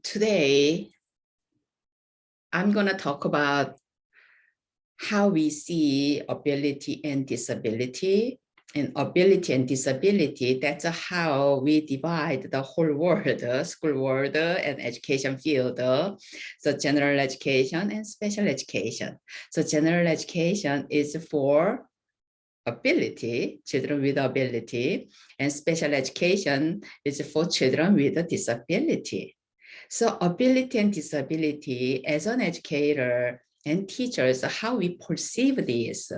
Today, I'm going to talk about how we see ability and disability. And ability and disability, that's how we divide the whole world, school world and education field. So general education and special education. So general education is for ability, children with ability, and special education is for children with a disability. So ability and disability, as an educator and teachers, how we perceive this.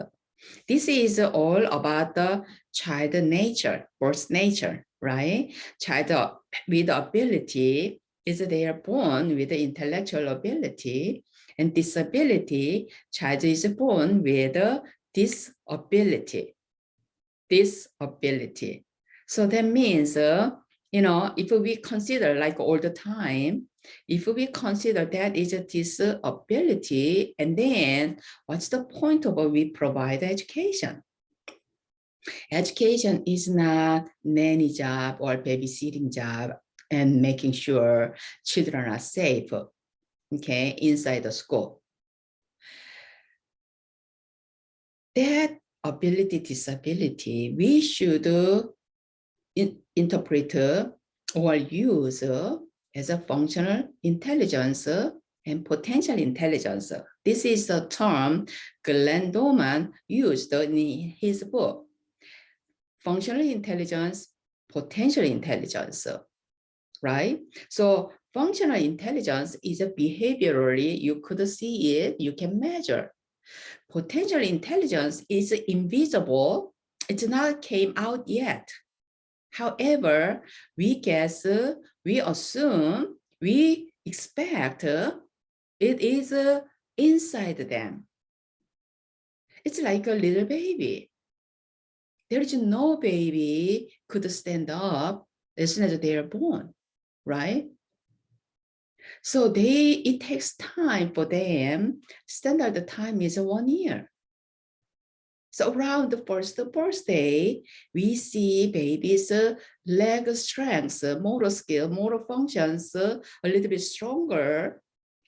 This is all about the child nature, birth nature, right? Child with ability is they are born with intellectual ability, and disability, child is born with disability. Disability. So that means, if we consider like all the time, if we consider that is a disability, and then what's the point of we provide education? Education is not nanny job or babysitting job and making sure children are safe, okay, inside the school. That ability, disability, we should interpret or use as a functional intelligence and potential intelligence. This is the term Glenn Doman used in his book. Functional intelligence, potential intelligence, right? So functional intelligence is a behaviorally, you could see it, you can measure. Potential intelligence is invisible, it's not came out yet. However, we guess, we assume, we expect it is inside them. It's like a little baby. There is no baby could stand up as soon as they are born, right? So it takes time for them. Standard time is 1 year. So around the first birthday, we see babies' leg strength, motor skill, motor functions a little bit stronger,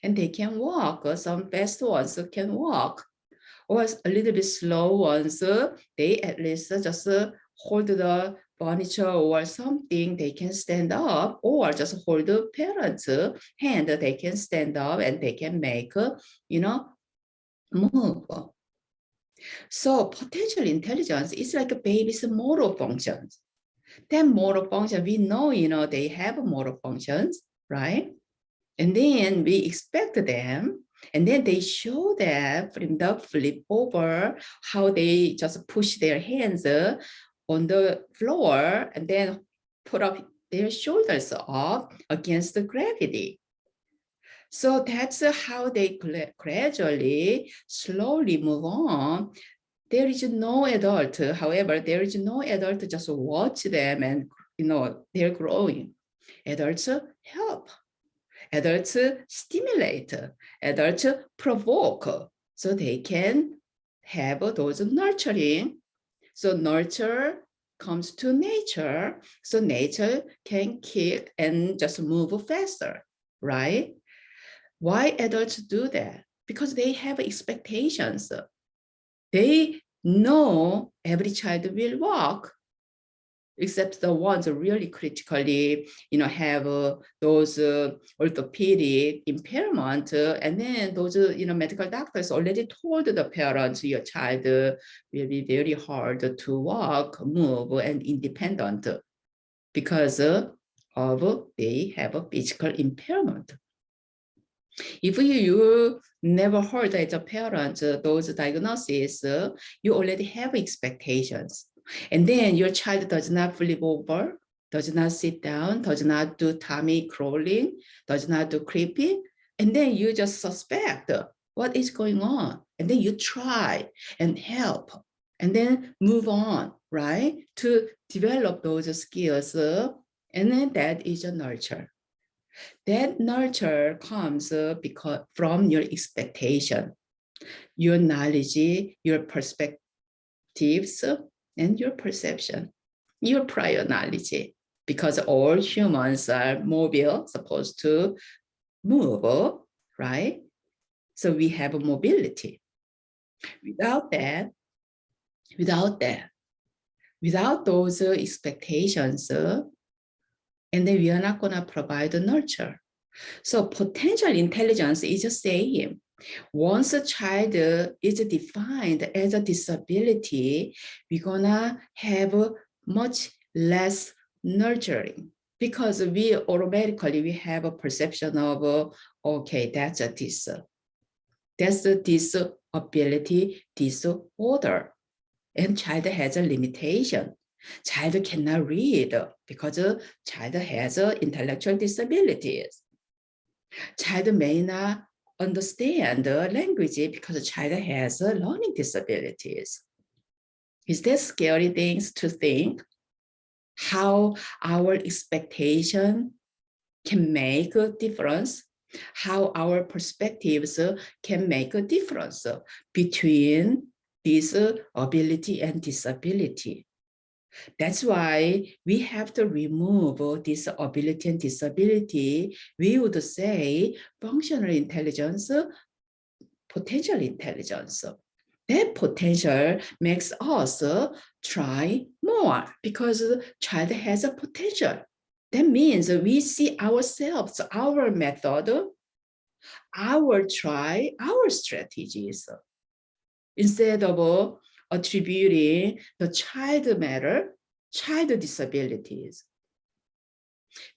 and they can walk. Some fast ones can walk, or a little bit slow ones, they at least just hold the furniture or something, they can stand up, or just hold the parents' hand, they can stand up and they can make, move. So potential intelligence is like a baby's motor functions. Then motor function, we know, they have motor functions, right? And then we expect them, and then they show that from the flip over, how they just push their hands on the floor and then put up their shoulders up against the gravity. So that's how they gradually, slowly move on. There is no adult, however, there is no adult just watch them and, they're growing. Adults help. Adults stimulate. Adults provoke. So they can have those nurturing. So nurture comes to nature. So nature can kick and just move faster, right? Why adults do that? Because they have expectations. They know every child will walk, except the ones who really critically, have those orthopedic impairment, and then those, medical doctors already told the parents your child will be very hard to walk, move, and independent because of they have a physical impairment. If you never heard as a parent those diagnoses, you already have expectations. And then your child does not flip over, does not sit down, does not do tummy crawling, does not do creeping. And then you just suspect what is going on. And then you try and help and then move on, right? To develop those skills. And then that is a nurture. That nurture comes because from your expectation, your knowledge, your perspectives, and your perception, your prior knowledge. because all humans are mobile, supposed to move, right? So we have a mobility. Without that, without those expectations, and then we are not going to provide the nurture. So potential intelligence is the same. Once a child is defined as a disability, we're going to have much less nurturing because we automatically we have a perception of, okay, that's a disability disorder. And child has a limitation. Child cannot read because child has intellectual disabilities. Child may not understand the language because the child has learning disabilities. Is that scary things to think? How our expectation can make a difference? How our perspectives can make a difference between this ability and disability. That's why we have to remove this ability and disability. We would say functional intelligence, potential intelligence. That potential makes us try more because the child has a potential. That means we see ourselves, our method, our try, our strategies. Instead of attributing the child matter, child disabilities.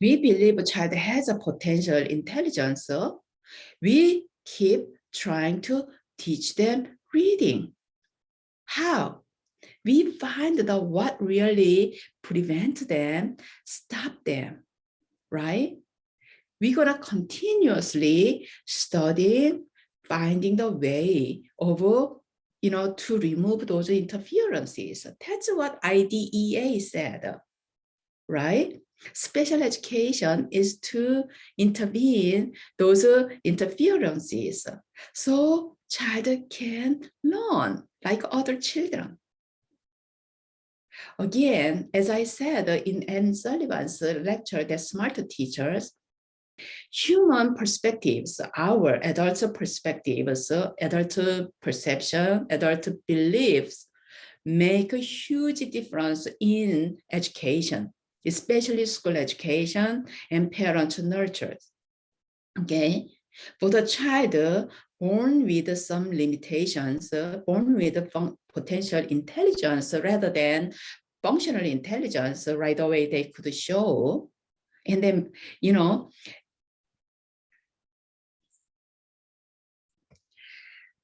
We believe a child has a potential intelligence. We keep trying to teach them reading. How? We find out what really prevents them, stop them, right? We're gonna continuously study, finding the way of to remove those interferences. That's what IDEA said, right? Special education is to intervene those interferences so child can learn like other children. Again, as I said in Anne Sullivan's lecture, that smart teachers, human perspectives, our adult perspectives, adult perception, adult beliefs make a huge difference in education, especially school education and parent nurture. Okay, for the child born with some limitations, born with potential intelligence rather than functional intelligence, right away they could show. And then,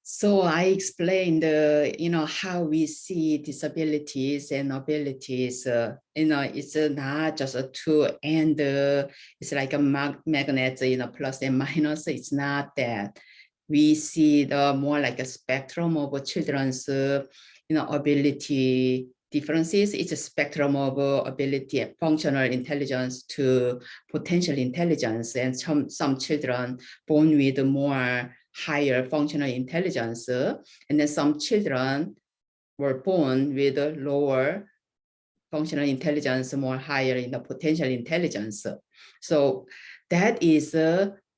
so I explained, how we see disabilities and abilities. It's not just a two and it's like a magnet, plus and minus. It's not that. We see the more like a spectrum of children's, ability differences. It's a spectrum of ability and functional intelligence to potential intelligence, and some children born with more higher functional intelligence, and then some children were born with a lower functional intelligence, more higher in the potential intelligence. So that is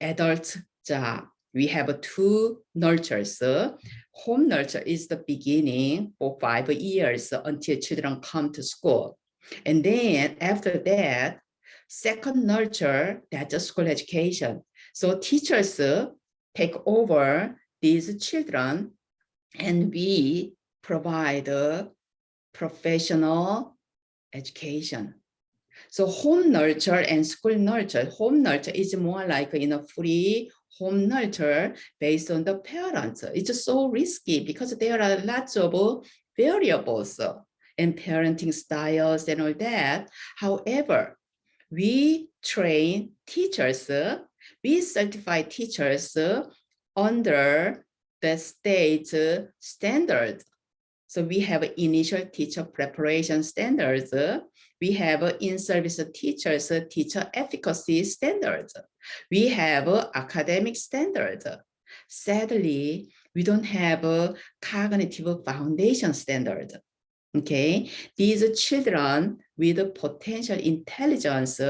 adult job. We have two nurtures. Home nurture is the beginning for 5 years until children come to school. And then after that, second nurture, that's school education. So teachers take over these children and we provide professional education. So home nurture and school nurture. Home nurture is more like free home nurture based on the parents. It's so risky because there are lots of variables and parenting styles and all that. However, we train teachers, we certify teachers under the state standards. So we have initial teacher preparation standards. We have in-service teachers, teacher efficacy standards. We have academic standards. Sadly, we don't have a cognitive foundation standard. Okay, these children with potential intelligence,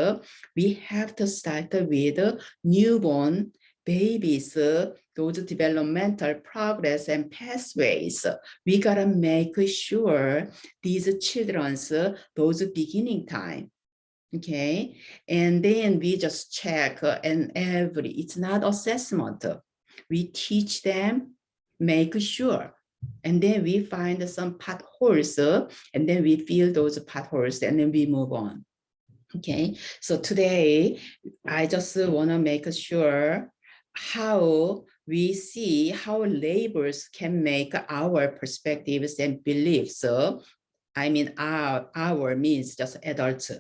we have to start with newborn babies, those developmental progress and pathways. We gotta make sure these children's, those beginning time. Okay, and then we just check and it's not assessment. We teach them, make sure, and then we find some potholes, and then we fill those potholes, and then we move on. Okay, so today I just want to make sure how we see how labels can make our perspectives and beliefs. I mean, our means just adults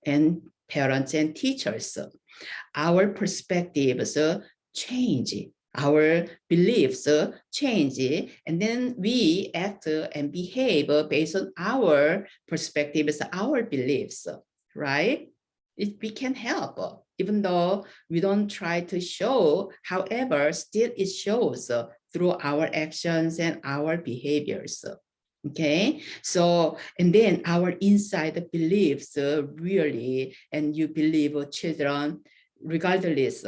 and parents and teachers. Our perspectives change, our beliefs change, and then we act and behave based on our perspectives, our beliefs, right? We can help, even though we don't try to show, however, still it shows through our actions and our behaviors. Okay, so, and then our inside beliefs really, and you believe children, regardless,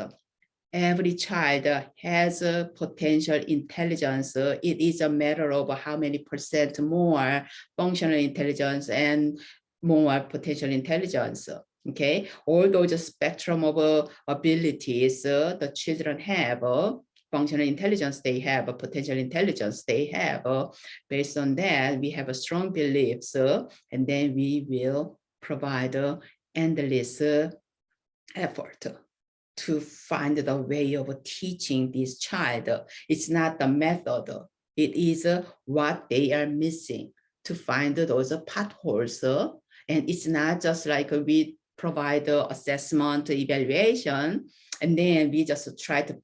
every child has a potential intelligence. It is a matter of how many percent more functional intelligence and more potential intelligence. Okay, all those spectrum of abilities the children have, functional intelligence they have, potential intelligence they have. Based on that, we have a strong beliefs, and then we will provide endless effort to find the way of teaching this child. It's not the method, it is what they are missing to find those potholes. And it's not just like we provide assessment, evaluation, and then we just try to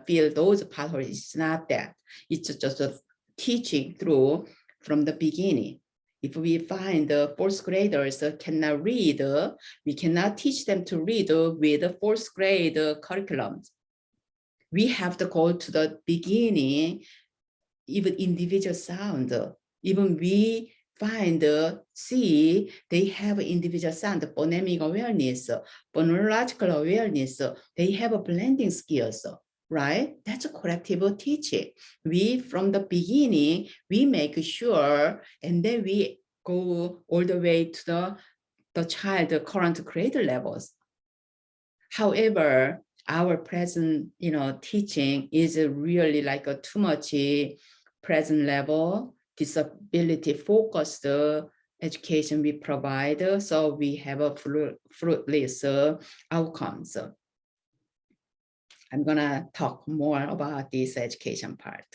fill those potholes. It's not that. It's just a teaching through from the beginning. If we find the fourth graders cannot read, we cannot teach them to read with the fourth grade curriculum. We have to go to the beginning, even individual sound. Even we find, see, they have individual sound, phonemic awareness, phonological awareness, they have a blending skills, right? That's a corrective teaching. We, from the beginning, we make sure, and then we go all the way to the child current grade levels. However, our present, teaching is really like a too much present level, disability focused education we provide, so we have a fruitless outcomes. I'm gonna talk more about this education part.